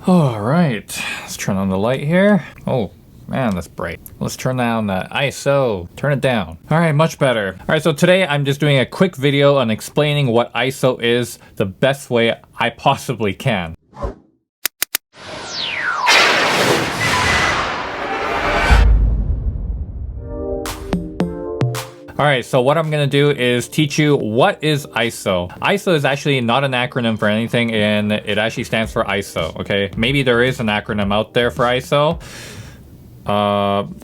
All right, let's turn on the light here. Oh man, that's bright. Let's turn down the ISO. Turn it down. All right, much better. All right, so today I'm just doing a quick video on explaining what ISO is the best way I possibly can. Alright, so what I'm going to do is teach you what is ISO. ISO is actually not an acronym for anything, and it actually stands for ISO, okay? Maybe there is an acronym out there for ISO.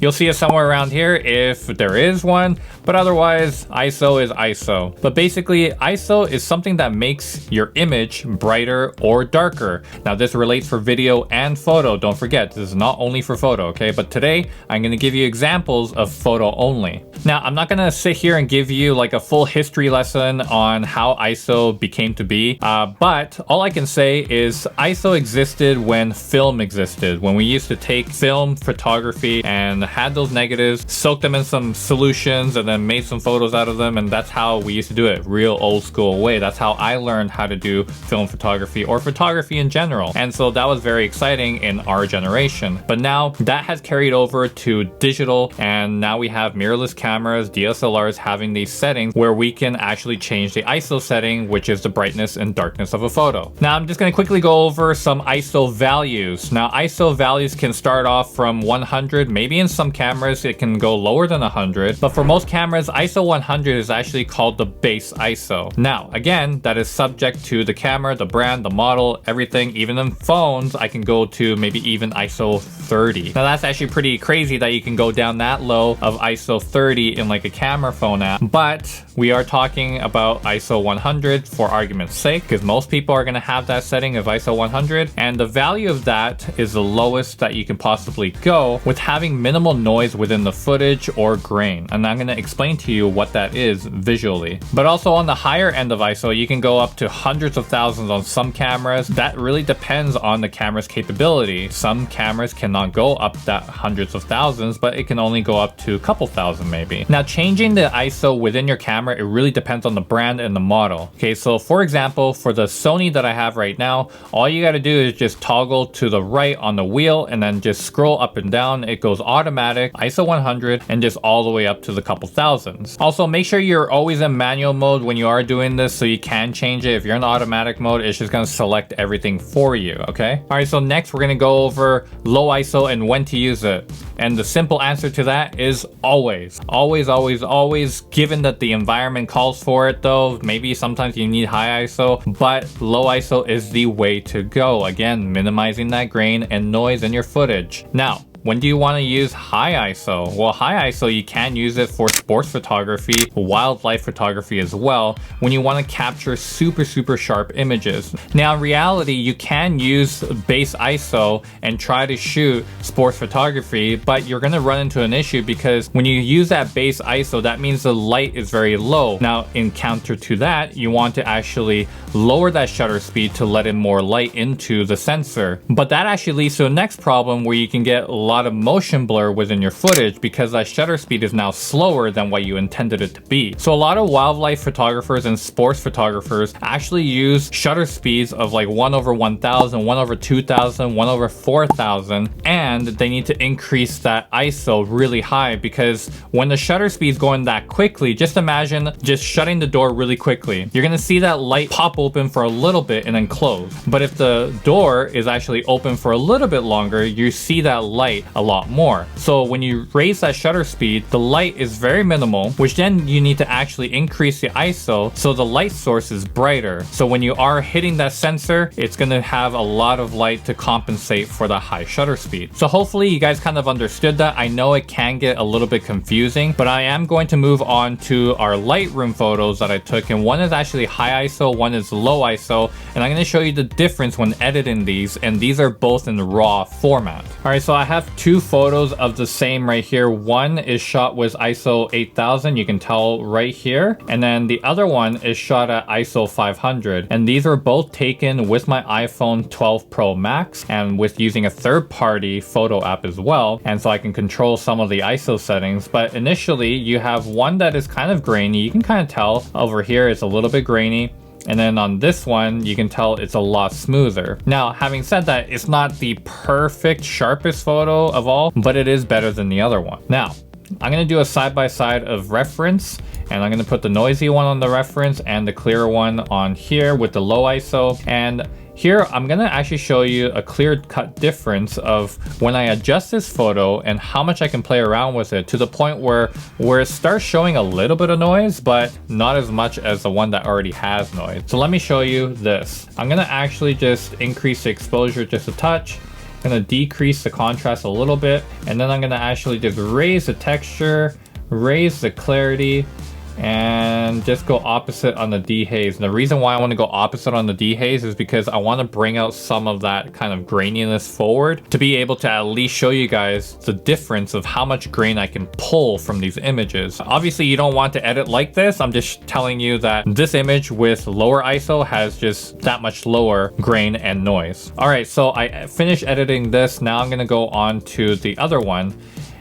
You'll see it somewhere around here if there is one, but otherwise ISO is ISO. But basically ISO is something that makes your image brighter or darker. Now this relates for video and photo. Don't forget, this is not only for photo, okay? But today I'm going to give you examples of photo only. Now I'm not going to sit here and give you like a full history lesson on how ISO became to be, but all I can say is ISO existed when film existed, when we used to take film photography and had those negatives, soak them in some solutions, and then made some photos out of them, and that's how we used to do it, real old school way. That's how I learned how to do film photography or photography in general, and so that was very exciting in our generation. But now that has carried over to digital, and now we have mirrorless cameras, DSLRs having these settings where we can actually change the ISO setting, which is the brightness and darkness of a photo. Now I'm just going to quickly go over some ISO values. Now ISO values can start off from 100. Maybe in some cameras it can go lower than 100, but for most cameras ISO 100 is actually called the base ISO. Now again, that is subject to the camera, the brand, the model, everything. Even in phones I can go to maybe even ISO 30. Now that's actually pretty crazy that you can go down that low of ISO 30 in like a camera phone app, but we are talking about ISO 100 for argument's sake, because most people are going to have that setting of ISO 100, and the value of that is the lowest that you can possibly go with having minimal noise within the footage or grain. And I'm going to explain to you what that is visually. But also on the higher end of ISO, you can go up to hundreds of thousands on some cameras. That really depends on the camera's capability. Some cameras cannot go up that hundreds of thousands, but it can only go up to a couple thousand maybe. Now changing the ISO within your camera, it really depends on the brand and the model. Okay, so for example, for the Sony that I have right now, all you got to do is just toggle to the right on the wheel and then just scroll up and down. It goes automatic, ISO 100, and just all the way up to the couple thousands. Also, make sure you're always in manual mode when you are doing this so you can change it. If you're in automatic mode, it's just going to select everything for you, okay? All right, so next we're going to go over low ISO and when to use it. And the simple answer to that is always. Always, always, always, given that the environment calls for it though. Maybe sometimes you need high ISO, but low ISO is the way to go. Again, minimizing that grain and noise in your footage. Now, when do you want to use high ISO? Well, high ISO, you can use it for sports photography, wildlife photography as well, when you want to capture super sharp images. Now in reality, you can use base ISO and try to shoot sports photography, but you're going to run into an issue because when you use that base ISO, that means the light is very low. Now in counter to that, you want to actually lower that shutter speed to let in more light into the sensor. But that actually leads to the next problem where you can get a lot of motion blur within your footage because that shutter speed is now slower than what you intended it to be. So a lot of wildlife photographers and sports photographers actually use shutter speeds of like 1/1000, 1/2000, 1/4000, and they need to increase that ISO really high because when the shutter speed is going that quickly, just imagine just shutting the door really quickly. You're gonna see that light pop open for a little bit and then close. But if the door is actually open for a little bit longer, you see that light a lot more. So when you raise that shutter speed, the light is very minimal, which then you need to actually increase the ISO so the light source is brighter. So when you are hitting that sensor, it's going to have a lot of light to compensate for the high shutter speed. So hopefully you guys kind of understood that. I know it can get a little bit confusing, but I am going to move on to our Lightroom photos that I took, and one is actually high ISO, one is low ISO, and I'm going to show you the difference when editing these, and these are both in RAW format. Alright, so I have two photos of the same right here. One is shot with ISO 8000, you can tell right here, and then the other one is shot at ISO 500, and these were both taken with my iPhone 12 Pro Max and with using a third-party photo app as well, and so I can control some of the ISO settings. But initially you have one that is kind of grainy. You can kind of tell over here it's a little bit grainy. And then on this one, you can tell it's a lot smoother. Now, having said that, it's not the perfect sharpest photo of all, but it is better than the other one. Now, I'm gonna do a side-by-side of reference, and I'm gonna put the noisy one on the reference and the clear one on here with the low ISO. And here, I'm gonna actually show you a clear-cut difference of when I adjust this photo and how much I can play around with it to the point where it starts showing a little bit of noise, but not as much as the one that already has noise. So let me show you this. I'm gonna actually just increase the exposure just a touch. I'm gonna decrease the contrast a little bit, and then I'm gonna actually just raise the texture, raise the clarity, and just go opposite on the dehaze. And the reason why I want to go opposite on the dehaze is because I want to bring out some of that kind of graininess forward to be able to at least show you guys the difference of how much grain I can pull from these images. Obviously, you don't want to edit like this. I'm just telling you that this image with lower ISO has just that much lower grain and noise. All right, so I finished editing this. Now I'm going to go on to the other one,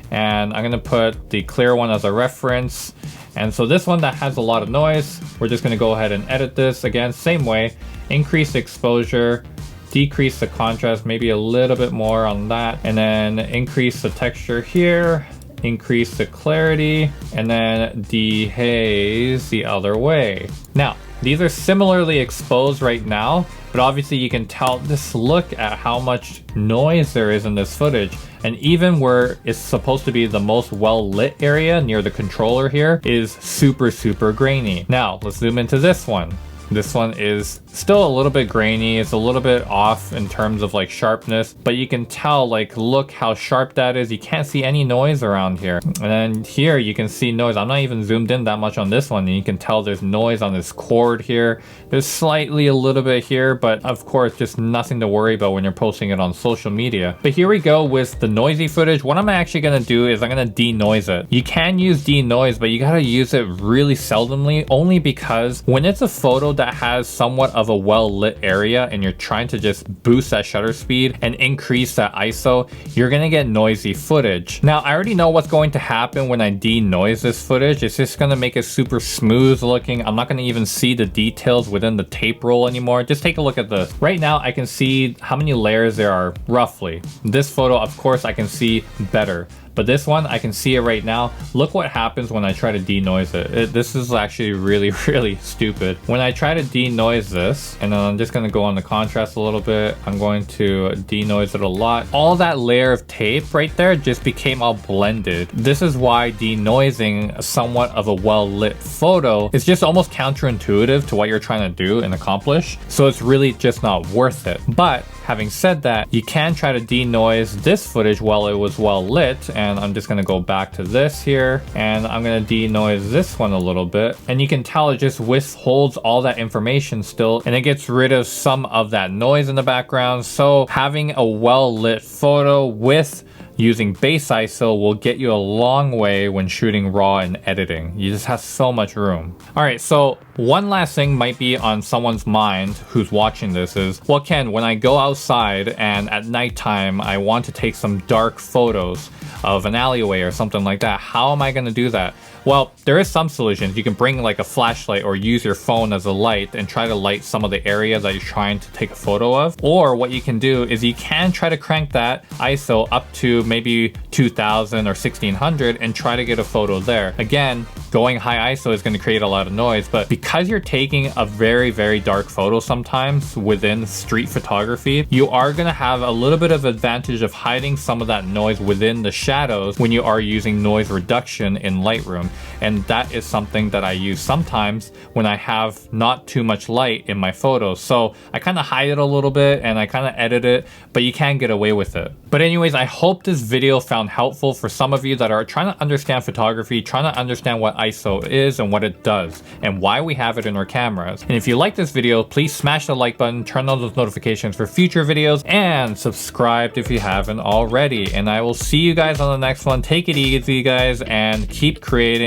and I'm going to put the clear one as a reference. And so this one that has a lot of noise, we're just gonna go ahead and edit this again, same way, increase the exposure, decrease the contrast, maybe a little bit more on that, and then increase the texture here, increase the clarity, and then dehaze the other way. Now, these are similarly exposed right now, but obviously you can tell, just look at how much noise there is in this footage. And even where it's supposed to be the most well-lit area near the controller here is super, super grainy. Now, let's zoom into this one. This one is still a little bit grainy. It's a little bit off in terms of like sharpness, but you can tell, like, look how sharp that is. You can't see any noise around here. And then here you can see noise. I'm not even zoomed in that much on this one, and you can tell there's noise on this chord here. There's slightly a little bit here, but of course, just nothing to worry about when you're posting it on social media. But here we go with the noisy footage. What I'm actually gonna do is I'm gonna denoise it. You can use denoise, but you gotta use it really seldomly, only because when it's a photo that has somewhat of a well-lit area and you're trying to just boost that shutter speed and increase that ISO, you're gonna get noisy footage. Now, I already know what's going to happen when I denoise this footage. It's just gonna make it super smooth looking. I'm not gonna even see the details within the tape roll anymore. Just take a look at this. Right now, I can see how many layers there are, roughly. This photo, of course, I can see better. But this one, I can see it right now. Look what happens when I try to denoise it. This is actually really, really stupid. When I try to denoise this, and then I'm just gonna go on the contrast a little bit. I'm going to denoise it a lot. All that layer of tape right there just became all blended. This is why denoising somewhat of a well-lit photo is just almost counterintuitive to what you're trying to do and accomplish. So it's really just not worth it. But having said that, you can try to denoise this footage while it was well lit, and I'm just gonna go back to this here, and I'm gonna denoise this one a little bit, and you can tell it just withholds all that information still, and it gets rid of some of that noise in the background. So having a well lit photo with using base ISO will get you a long way when shooting raw and editing. You just have so much room. All right, so one last thing might be on someone's mind who's watching this is, well, Ken, when I go outside and at nighttime, I want to take some dark photos of an alleyway or something like that, how am I gonna do that? Well, there is some solutions. You can bring like a flashlight or use your phone as a light and try to light some of the area that you're trying to take a photo of. Or what you can do is you can try to crank that ISO up to maybe 2000 or 1600 and try to get a photo there. Again, going high ISO is going to create a lot of noise, but because you're taking a very, very dark photo sometimes within street photography, you are going to have a little bit of advantage of hiding some of that noise within the shadows when you are using noise reduction in Lightroom. And that is something that I use sometimes when I have not too much light in my photos. So I kind of hide it a little bit and I kind of edit it, but you can get away with it. But anyways, I hope this video found helpful for some of you that are trying to understand photography, trying to understand what ISO is and what it does and why we have it in our cameras. And if you like this video, please smash the like button, turn on those notifications for future videos, and subscribe if you haven't already. And I will see you guys on the next one. Take it easy, guys, and keep creating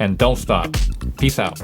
and don't stop. Peace out.